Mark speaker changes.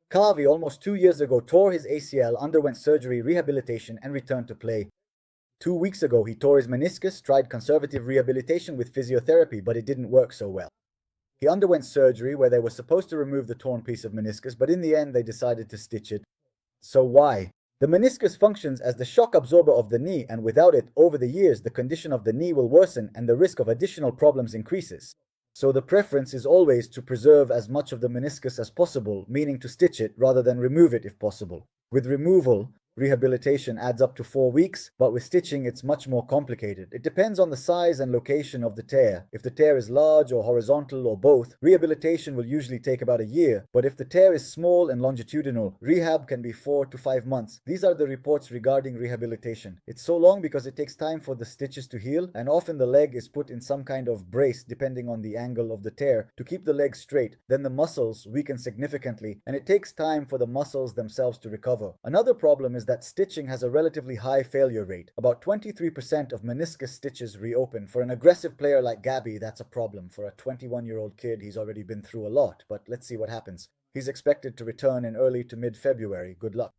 Speaker 1: Gavi, almost 2 years ago, tore his ACL, underwent surgery, rehabilitation, and returned to play. 2 weeks ago, he tore his meniscus, tried conservative rehabilitation with physiotherapy, but it didn't work so well. He underwent surgery where they were supposed to remove the torn piece of meniscus, but in the end, they decided to stitch it. So why? The meniscus functions as the shock absorber of the knee, and without it, over the years, the condition of the knee will worsen and the risk of additional problems increases. So the preference is always to preserve as much of the meniscus as possible, meaning to stitch it rather than remove it if possible. With removal, rehabilitation adds up to 4 weeks, but with stitching it's much more complicated. It depends on the size and location of the tear. If the tear is large or horizontal or both, rehabilitation will usually take about a year, but if the tear is small and longitudinal, rehab can be 4 to 5 months. These are the reports regarding rehabilitation. It's so long because it takes time for the stitches to heal, and often the leg is put in some kind of brace depending on the angle of the tear to keep the leg straight. Then the muscles weaken significantly, and it takes time for the muscles themselves to recover. Another problem is that stitching has a relatively high failure rate. About 23% of meniscus stitches reopen. For an aggressive player like Gabi, that's a problem. For a 21-year-old kid, he's already been through a lot, but let's see what happens. He's expected to return in early to mid-February. Good luck.